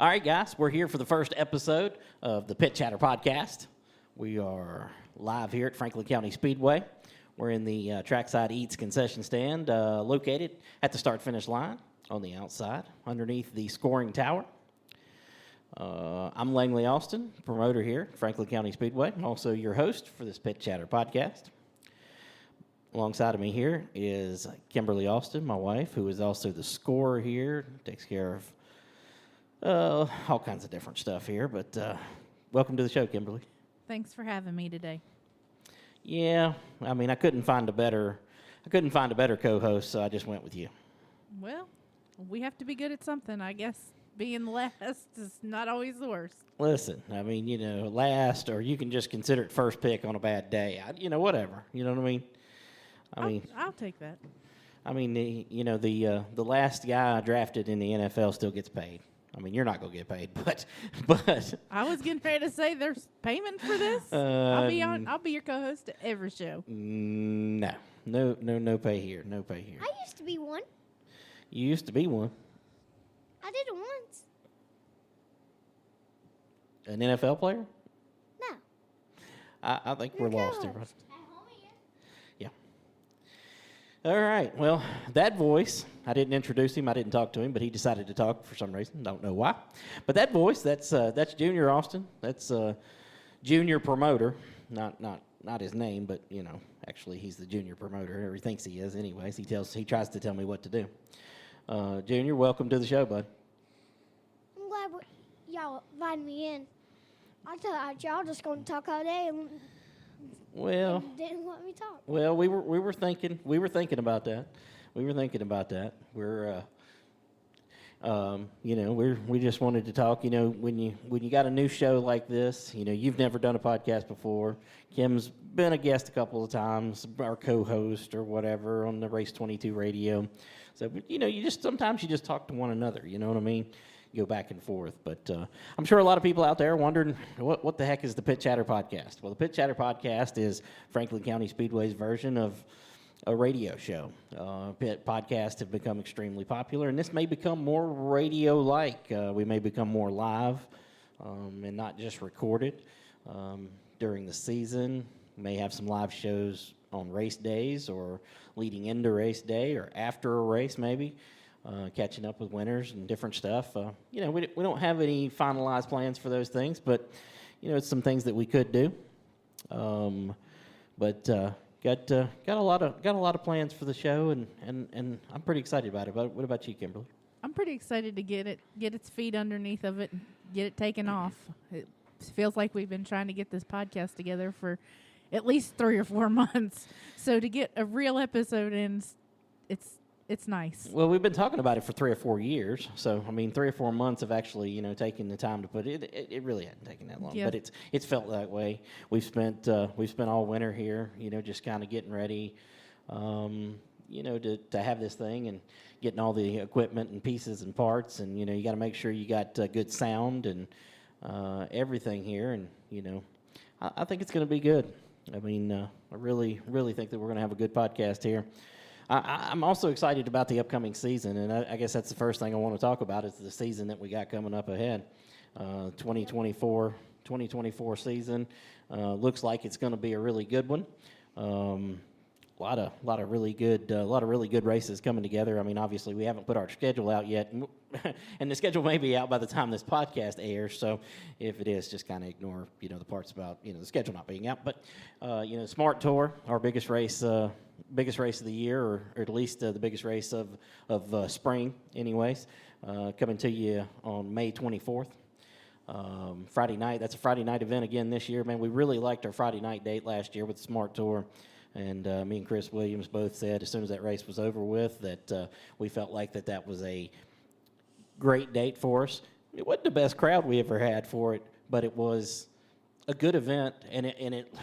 All right, guys, we're here for the first episode of the Pit Chatter Podcast. We are live here at Franklin County Speedway. We're in the Trackside Eats concession stand located at the start-finish line on the outside underneath the scoring tower. I'm Langley Austin, promoter here at Franklin County Speedway. I'm also your host for this Pit Chatter Podcast. Alongside of me here is Kimberly Austin, my wife, who is also the scorer here, takes care of all kinds of different stuff here, but welcome to the show, Kimberly. Thanks for having me today. Yeah, I mean, I couldn't find a better co-host, so I just went with you. Well, we have to be good at something. I guess being last is not always the worst. Listen, I mean, last, or you can just consider it first pick on a bad day. Whatever. You know what I mean? I'll take that. I mean, the last guy drafted in the NFL still gets paid. I mean, you're not going to get paid, but I was getting ready to say there's payment for this. I'll be your co-host at every show. No pay here. No pay here. I used to be one. You used to be one. I did it once. An NFL player? No. I think we're lost here. Right? At home again. Yeah. All right. Well, that voice, I didn't introduce him. I didn't talk to him, but he decided to talk for some reason. Don't know why. But that voice, that's Junior Austin. That's junior promoter. Not his name, but actually he's the junior promoter, or he thinks he is. Anyways, he tries to tell me what to do. Junior, welcome to the show, bud. I'm glad y'all invited me in. I thought y'all just going to talk all day and didn't let me talk. Well, we were thinking about that. We just wanted to talk. When you got a new show like this, you've never done a podcast before. Kim's been a guest a couple of times, our co-host or whatever on the Race 22 radio. So, sometimes you just talk to one another. You know what I mean? You go back and forth. But I'm sure a lot of people out there are wondering, what the heck is the Pit Chatter Podcast? Well, the Pit Chatter Podcast is Franklin County Speedway's version of a radio show. Pit podcasts have become extremely popular, and this may become more radio-like. We may become more live and not just recorded during the season. We may have some live shows on race days or leading into race day or after a race maybe, catching up with winners and different stuff. We don't have any finalized plans for those things, but, it's some things that we could do. Got a lot of plans for the show, and I'm pretty excited about it. But what about you, Kimberly? I'm pretty excited to get its feet underneath of it and get it taken off. It feels like we've been trying to get this podcast together for at least 3 or 4 months. So to get a real episode in, it's nice. Well, we've been talking about it for 3 or 4 years. So, 3 or 4 months of actually, taking the time to put it. It really hadn't taken that long, but it's felt that way. We've spent all winter here, just kind of getting ready, to have this thing and getting all the equipment and pieces and parts, and you got to make sure you got good sound and everything here, and I think it's going to be good. I really, really think that we're going to have a good podcast here. I'm also excited about the upcoming season, and I guess that's the first thing I want to talk about is the season that we got coming up ahead. 2024 season looks like it's going to be a really good one. A lot of really good races coming together. Obviously we haven't put our schedule out yet, and the schedule may be out by the time this podcast airs. So if it is, just kind of ignore the parts about the schedule not being out. But Smart Tour, our biggest race of the year, or at least the biggest race of spring, anyways, coming to you on May 24th. Friday night. That's a Friday night event again this year. Man, we really liked our Friday night date last year with the Smart Tour. And me and Chris Williams both said as soon as that race was over with that we felt like that was a great date for us. It wasn't the best crowd we ever had for it, but it was a good event. And it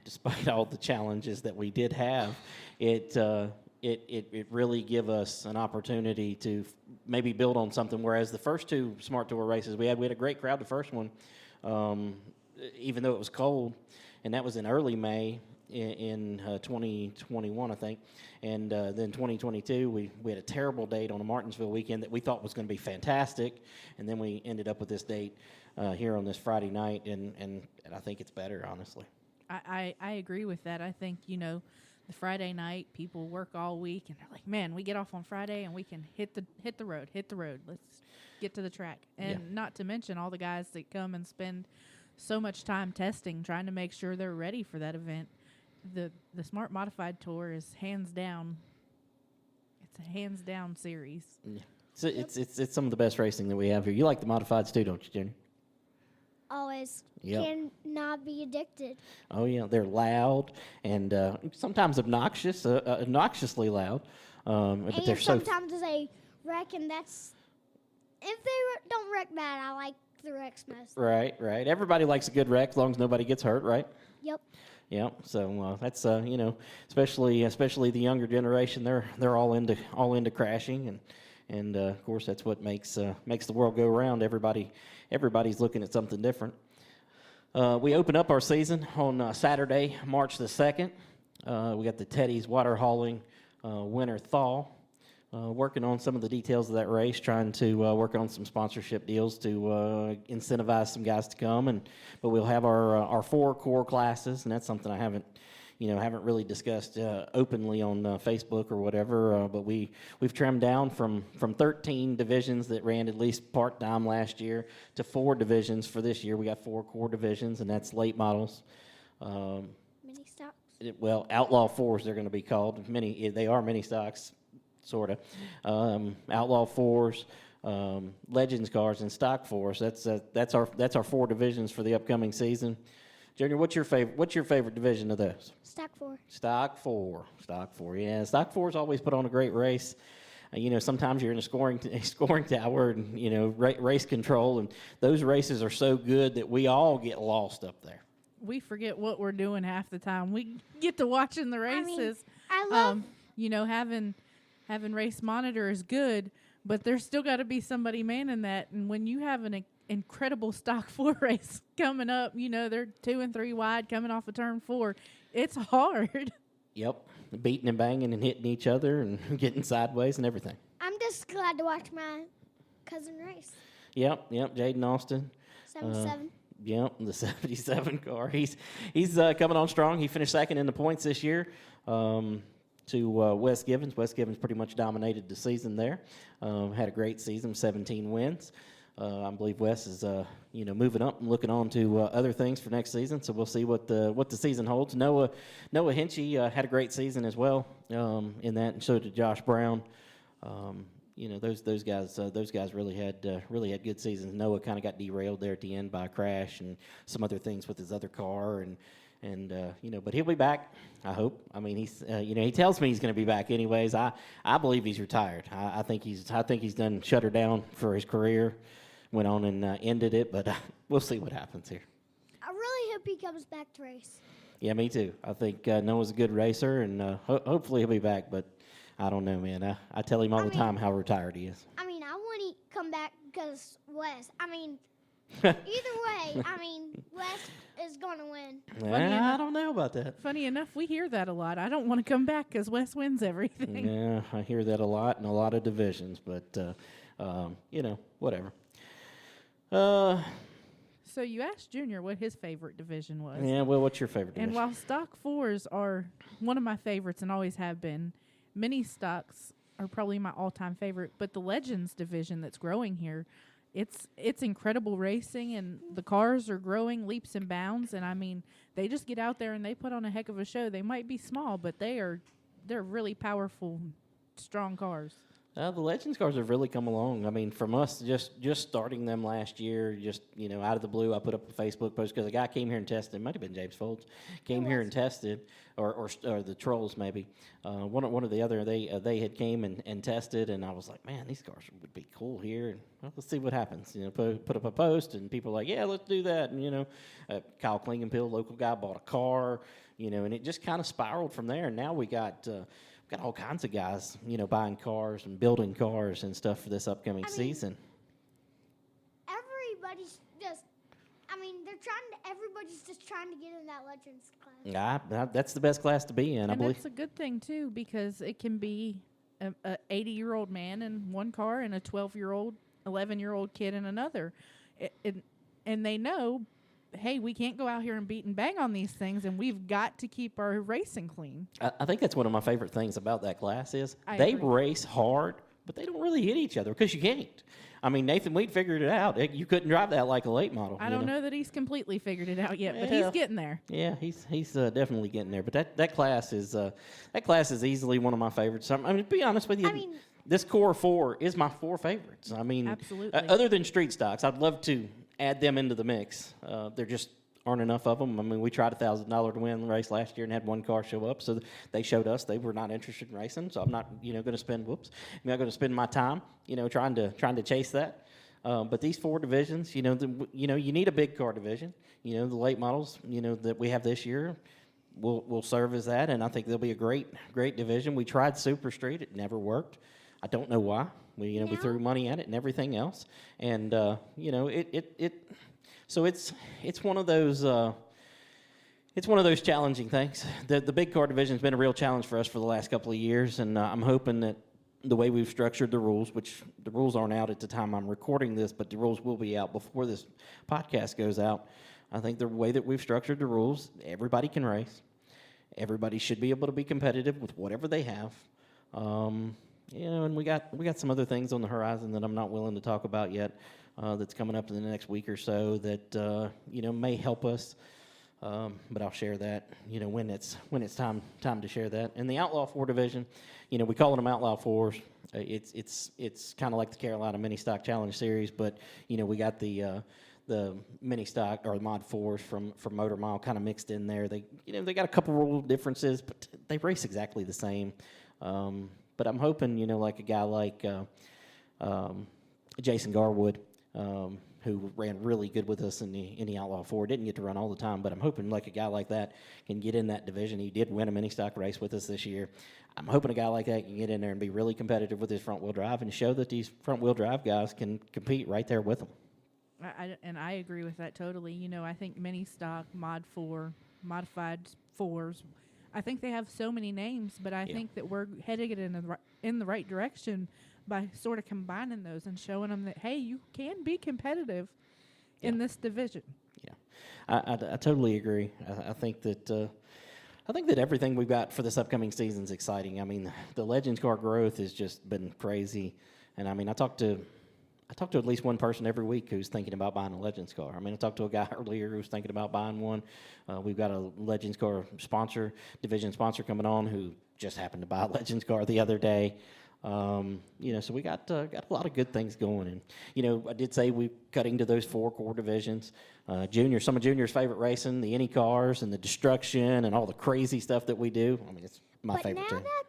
despite all the challenges that we did have, it really gave us an opportunity to maybe build on something. Whereas the first 2 Smart Tour races we had a great crowd. The first one, even though it was cold, and that was in early May. in 2021, I think, and then 2022 we had a terrible date on a Martinsville weekend that we thought was going to be fantastic, and then we ended up with this date here on this Friday night, and I think it's better, honestly. I agree with that. I think, the Friday night, people work all week, and they're like, man, we get off on Friday, and we can hit the road. Let's get to the track. And not to mention all the guys that come and spend so much time testing, trying to make sure they're ready for that event. The Smart Modified Tour is hands down. It's a hands down series. Yeah. So it's some of the best racing that we have here. You like the modifieds too, don't you, Jenny? Always. Yep. Cannot be addicted. Oh yeah, they're loud and sometimes obnoxiously loud. But they're sometimes they wreck, and that's if they don't wreck bad. I like the wrecks most. Right. Everybody likes a good wreck as long as nobody gets hurt, right? Yep. Yeah. So that's especially the younger generation. They're all into crashing, and of course that's what makes the world go round. Everybody's looking at something different. We open up our season on Saturday, March the 2nd. We got the Teddy's Water Hauling Winter Thaw. Working on some of the details of that race, trying to work on some sponsorship deals to incentivize some guys to come. But we'll have our 4 core classes, and that's something I haven't really discussed openly on Facebook or whatever. But we've trimmed down from 13 divisions that ran at least part-time last year to 4 divisions for this year. We got 4 core divisions, and that's late models. Mini stocks? Outlaw 4s they're going to be called. They are mini stocks, sort of. Outlaw 4s, Legends cars, and stock 4s. That's our 4 divisions for the upcoming season. Junior, what's your favorite division of those? Stock 4. Stock 4. Yeah, Stock 4's always put on a great race. Sometimes you're in a scoring tower and race control, and those races are so good that we all get lost up there. We forget what we're doing half the time. We get to watching the races. I love having race monitor is good, but there's still got to be somebody manning that. And when you have an incredible stock 4 race coming up, they're 2 and 3 wide coming off of turn 4. It's hard. Yep, beating and banging and hitting each other and getting sideways and everything. I'm just glad to watch my cousin race. Yep, Jaden Austin. 77. Yep, the 77 car. He's coming on strong. He finished second in the points this year. To Wes Givens. Wes Givens pretty much dominated the season there. Had a great season, 17 wins. I believe Wes is moving up and looking on to other things for next season. So we'll see what the season holds. Noah Hinchy had a great season as well in that, and so did Josh Brown. Those guys really had good seasons. Noah kind of got derailed there at the end by a crash and some other things with his other car but he'll be back. I hope. I mean, he tells me he's going to be back anyways. I believe he's retired. I think he's done shut her down for his career. Went on and ended it, but we'll see what happens here. I really hope he comes back to race. Yeah, me too. I think Noah's a good racer, and hopefully he'll be back. But I don't know, man. I tell him all the time how retired he is. I want to come back because Wes. Either way, Wes is going to win. I don't know about that. Funny enough, we hear that a lot. I don't want to come back because Wes wins everything. Yeah, I hear that a lot in a lot of divisions, but whatever. So you asked Junior what his favorite division was. Yeah, well, what's your favorite division? And while stock 4s are one of my favorites and always have been, mini stocks are probably my all-time favorite. But the Legends division that's growing here, it's incredible racing, and the cars are growing leaps and bounds. And they just get out there and they put on a heck of a show. They might be small, but they're really powerful, strong cars. The Legends cars have really come along. From us just starting them last year, out of the blue, I put up a Facebook post because a guy came here and tested. It might have been James Folds. Came here and tested, or the Trolls maybe. One or the other. They had came and tested, and I was like, man, these cars would be cool here. And let's see what happens. Put up a post, and people are like, yeah, let's do that. And Kyle Klingenpill, local guy, bought a car. And it just kind of spiraled from there. And now we got all kinds of guys, buying cars and building cars and stuff for this upcoming season. Everybody's just, I mean, everybody's just trying to get in that Legends class. That's the best class to be in, I And believe. that's a good thing, too, because it can be a 80-year-old man in one car and a 12-year-old, 11-year-old kid in another. And they know, hey, we can't go out here and beat and bang on these things, and we've got to keep our racing clean. I think that's one of my favorite things about that class is I they agree. race hard, but they don't really hit each other because you can't. I mean, Nathan Weed figured it out. You couldn't drive that like a late model. I don't know that he's completely figured it out yet, but Yeah. he's getting there. Yeah, he's definitely getting there. But that class is easily one of my favorites. I mean, to be honest with you, this core 4 is my 4 favorites. I mean, Absolutely. Other than street stocks, I'd love to add them into the mix. There just aren't enough of them. I mean, we tried a $1,000 to win race last year and had one car show up, so they showed us they were not interested in racing. So I'm not, going to spend my time, trying to chase that. But these 4 divisions, you need a big car division. The late models, that we have this year will serve as that, and I think they'll be a great division. We tried Super Street; it never worked. I don't know why. We threw money at it and everything else, and So it's one of those. It's one of those challenging things. The big car division has been a real challenge for us for the last couple of years, and I'm hoping that the way we've structured the rules, which the rules aren't out at the time I'm recording this, but the rules will be out before this podcast goes out. I think the way that we've structured the rules, everybody can race. Everybody should be able to be competitive with whatever they have. And we got some other things on the horizon that I'm not willing to talk about yet. That's coming up in the next week or so that may help us. But I'll share that, when it's time to share that. And the Outlaw 4 division, we call them Outlaw 4s. It's kind of like the Carolina Mini Stock Challenge Series, but we got the mini stock or Mod 4s from Motor Mile kind of mixed in there. They got a couple rule differences, but they race exactly the same. But I'm hoping like a guy like Jason Garwood. Who ran really good with us in the Outlaw 4. Didn't get to run all the time, but I'm hoping like a guy like that can get in that division. He did win a mini stock race with us this year. I'm hoping a guy like that can get in there and be really competitive with his front-wheel drive and show that these front-wheel drive guys can compete right there with them. I agree with that totally. I think mini stock, Mod 4, modified 4s, I think they have so many names, but I think that we're heading it in the right direction by sort of combining those and showing them that, hey, you can be competitive in this division. Yeah, I totally agree. I think that everything we've got for this upcoming season is exciting. I mean, the Legends car growth has just been crazy, and I mean, I talk to at least one person every week who's thinking about buying a Legends car. I mean, I talked to a guy earlier who's thinking about buying one. We've got a Legends car division sponsor coming on who just happened to buy a Legends car the other day. So we got a lot of good things going, and I did say we're cutting to those 4 core divisions. Some of Junior's favorite racing, the Any cars and the destruction and all the crazy stuff that we do. I mean, it's my favorite too. But now that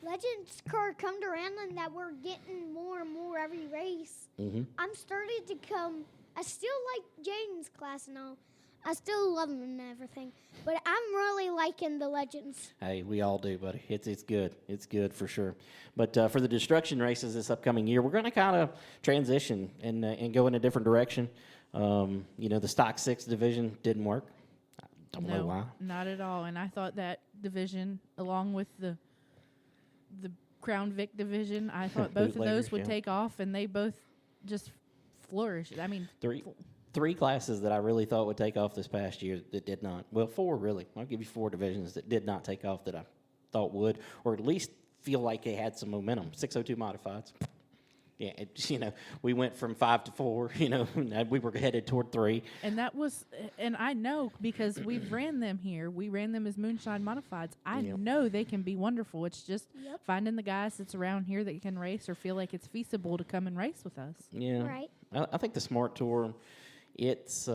the Legends car come around and that we're getting more and more every race, I'm starting to come. I still like Jaden's class and all. I still love them and everything, but I'm really liking the Legends. Hey, we all do, buddy. It's good. It's good for sure. But for the destruction races this upcoming year, we're going to kind of transition and go in a different direction. The Stock 6 division didn't work. I don't know why. Not at all. And I thought that division, along with the Crown Vic division, I thought both of those would take off, and they both just flourished. I mean, Three classes that I really thought would take off this past year that did not. Well, 4 really. I'll give you 4 divisions that did not take off that I thought would, or at least feel like they had some momentum. 602 modifieds. Yeah, we went from 5 to 4. And we were headed toward 3. And that was, and I know because we've ran them here. We ran them as Moonshine modifieds. I know they can be wonderful. It's just finding the guys that's around here that can race or feel like it's feasible to come and race with us. Yeah, right. I think the Smart Tour. It's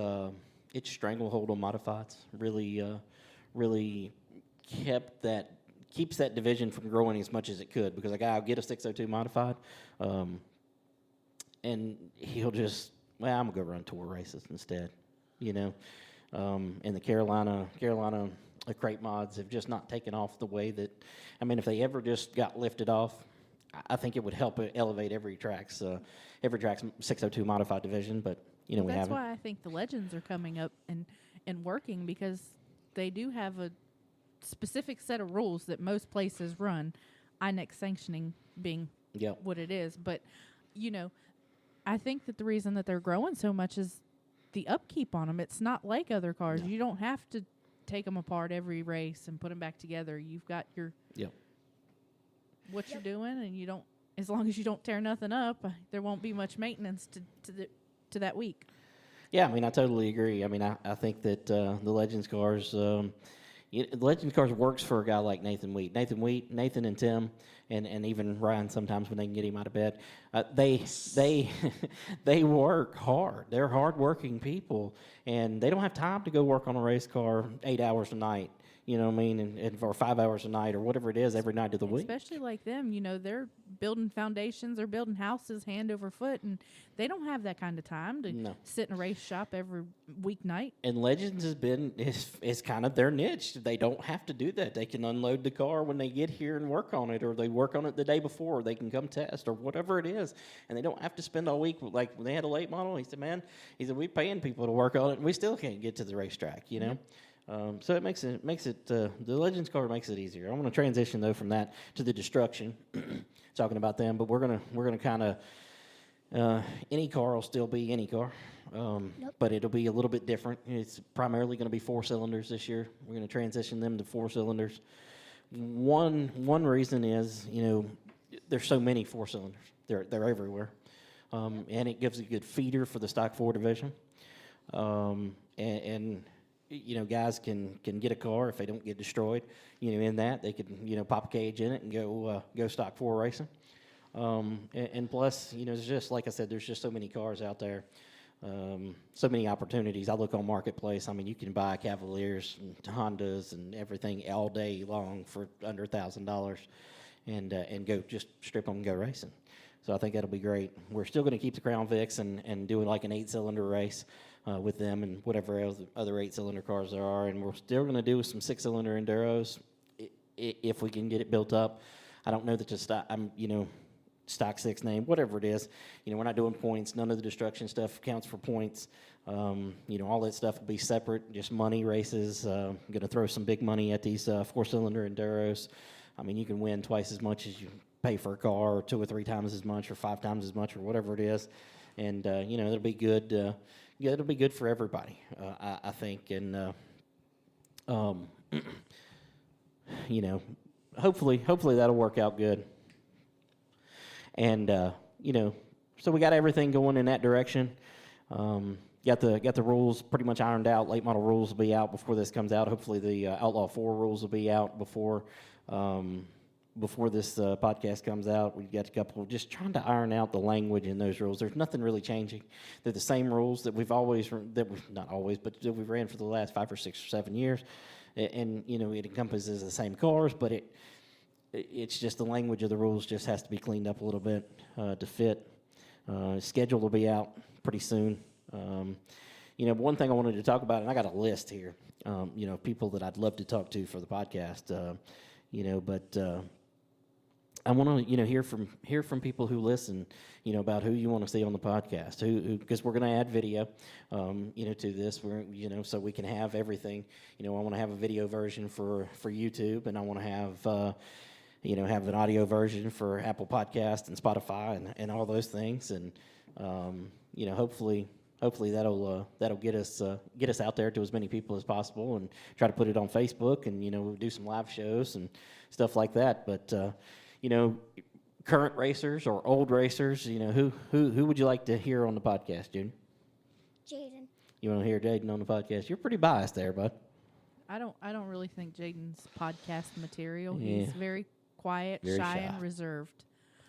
stranglehold on modifieds really keeps that division from growing as much as it could, because a guy will get a 602 modified, and he'll just, I'm gonna go run tour races instead, and the Carolina crate mods have just not taken off the way that, I mean, if they ever just got lifted off, I think it would help elevate every track's 602 modified division, but you know, we That's haven't. why I think the legends are coming up and working, because they do have a specific set of rules that most places run, INEX sanctioning being Yep. what it is. But, you know, I think that the reason that they're growing so much is the upkeep on them. It's not like other cars. No. You don't have to take them apart every race and put them back together. You've got your Yep. what you're doing, and you don't. As long as you don't tear nothing up, there won't be much maintenance to that week. Yeah, I mean, I totally agree. I mean, I think that the Legends cars, the Legends cars works for a guy like Nathan Wheat. Nathan and Tim, and even Ryan sometimes when they can get him out of bed. They work hard. They're hardworking people, and they don't have time to go work on a race car 8 hours a night. You know what I mean? And for 5 hours a night or whatever it is every night of the week. Especially like them, you know, they're building foundations, they're building houses hand over foot, and they don't have that kind of time to sit in a race shop every weeknight. And Legends is kind of their niche. They don't have to do that. They can unload the car when they get here and work on it, or they work on it the day before. Or they can come test or whatever it is, and they don't have to spend all week. Like when they had a late model, he said, "We paying people to work on it, and we still can't get to the racetrack." You know. So it makes it the Legends car makes it easier. I want to transition though from that to the Destruction, talking about them. But we're gonna kind of any car will still be any car, but it'll be a little bit different. It's primarily going to be 4 cylinders this year. We're going to transition them to 4 cylinders. One reason is, you know, there's so many 4 cylinders. They're everywhere, and it gives a good feeder for the stock 4 division, and you know, guys can get a car if they don't get destroyed. You know, in that they could, you know, pop a cage in it and go stock 4 racing. And plus, you know, it's just like I said, there's just so many cars out there, so many opportunities. I look on Marketplace. I mean, you can buy Cavaliers and Hondas and everything all day long for under $1,000, and go just strip them and go racing. So I think that'll be great. We're still going to keep the Crown Vics and do like an 8-cylinder race with them and whatever else other 8-cylinder cars there are. And we're still going to do some 6-cylinder Enduros if we can get it built up. I don't know that the stock 6 name, whatever it is. You know, we're not doing points. None of the Destruction stuff counts for points. You know, all that stuff will be separate, just money races. I'm going to throw some big money at these 4-cylinder Enduros. I mean, you can win twice as much as you pay for a car, or 2 or 3 times as much, or 5 times as much, or whatever it is. And, you know, it'll be good. It'll be good for everybody, I think. And, you know, hopefully that'll work out good. And, you know, so we got everything going in that direction. Got the rules pretty much ironed out. Late model rules will be out before this comes out. Hopefully the Outlaw 4 rules will be out before this podcast comes out. We've got a couple just trying to iron out the language in those rules. There's nothing really changing. They're the same rules that we've not always, but that we've ran for the last 5 or 6 or 7 years. And you know, it encompasses the same cars, but it's just the language of the rules just has to be cleaned up a little bit to fit. Schedule will be out pretty soon. You know, one thing I wanted to talk about, and I got a list here, you know, people that I'd love to talk to for the podcast, you know, but I want to, you know, hear from people who listen, you know, about who you want to see on the podcast, who because we're going to add video, you know, to this, you know, so we can have everything. You know, I want to have a video version for YouTube, and I want to have, you know, have an audio version for Apple Podcast and Spotify and all those things, and you know, hopefully that'll get us out there to as many people as possible, and try to put it on Facebook, and you know, do some live shows and stuff like that. But you know, current racers or old racers, you know, who would you like to hear on the podcast, Junior? Jaden. You want to hear Jaden on the podcast? You're pretty biased there, bud. I don't really think Jaden's podcast material. Yeah. He's very quiet, Very shy. and reserved.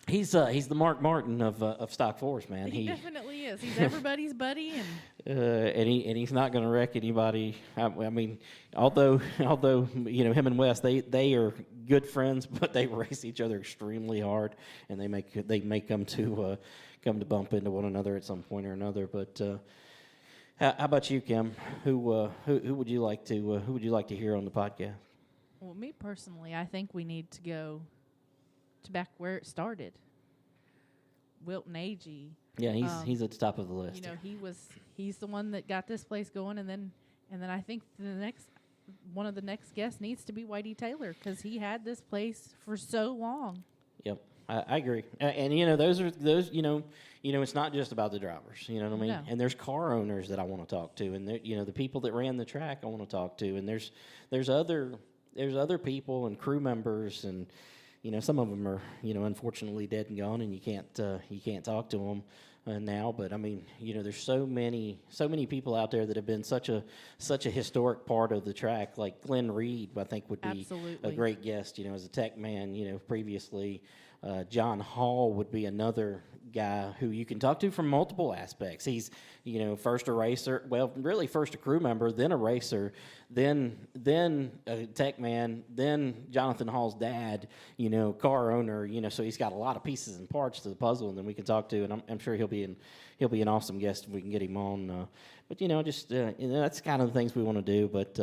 He's the Mark Martin of Stock Force, man. He definitely is. He's everybody's buddy, and he's not going to wreck anybody. I mean, although you know, him and Wes, they are good friends, but they race each other extremely hard, and they may come to bump into one another at some point or another. But how about you, Kim? Who would you like to hear on the podcast? Well, me personally, I think we need to go to back where it started. Wilton Agee. Yeah, he's at the top of the list. You know, he's the one that got this place going, and then I think one of the next guests needs to be Whitey Taylor, because he had this place for so long. Yep, I agree. And you know, those you know, it's not just about the drivers. You know what I mean? No. And there's car owners that I want to talk to, and you know, the people that ran the track I want to talk to, and there's other people and crew members, and you know, some of them are, you know, unfortunately dead and gone, and you can't talk to them now. But I mean, you know, there's so many people out there that have been such a historic part of the track. Like Glenn Reed, I think would be Absolutely. a great guest. You know, as a tech man, you know, previously. John Hall would be another guy who you can talk to from multiple aspects. He's, you know, first a racer, well, really first a crew member, then a racer, then a tech man, then Jonathan Hall's dad, you know, car owner, you know, so he's got a lot of pieces and parts to the puzzle, and then we can talk to, and I'm sure he'll be an awesome guest if we can get him on. But you know, just you know, that's kind of the things we want to do, but.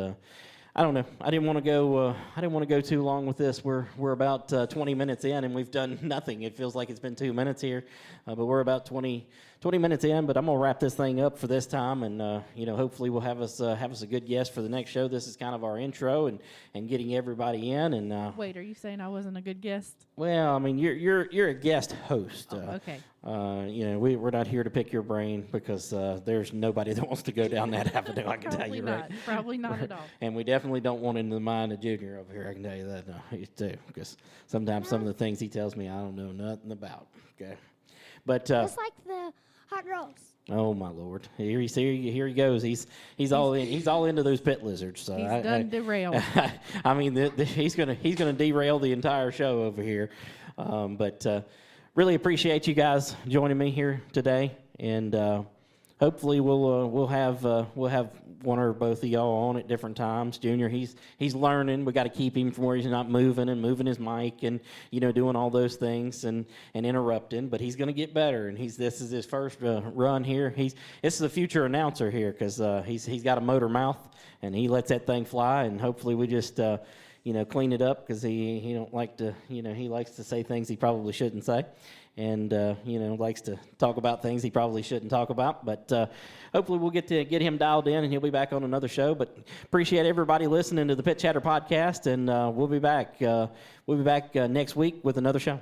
I don't know. I didn't want to go too long with this. We're about 20 minutes in, and we've done nothing. It feels like it's been 2 minutes here, but we're about 20 minutes in. But I'm gonna wrap this thing up for this time, and you know, hopefully we'll have us a good guest for the next show. This is kind of our intro and getting everybody in. And wait, are you saying I wasn't a good guest? Well, I mean, you're a guest host. Okay. You know, we're not here to pick your brain, because there's nobody that wants to go down that avenue. I can tell you, right? Probably not at all. And we definitely don't want into the mind of Junior over here. I can tell you that, too, because sometimes some of the things he tells me I don't know nothing about. Okay, but Just like the hot rolls. oh my Lord, here he goes. He's all into those pit lizards. So He's done derailed. I mean, he's gonna derail the entire show over here. But really appreciate you guys joining me here today, and hopefully we'll have one or both of y'all on at different times. Junior, he's learning. We got to keep him from where he's not moving his mic, and you know, doing all those things and interrupting. But he's going to get better, and this is his first run here. This is a future announcer here, because he's got a motor mouth, and he lets that thing fly. And hopefully we just you know, clean it up, because he don't like to, you know, he likes to say things he probably shouldn't say, and you know, likes to talk about things he probably shouldn't talk about. But hopefully we'll get him dialed in, and he'll be back on another show. But appreciate everybody listening to the Pit Chatter podcast, and we'll be back next week with another show.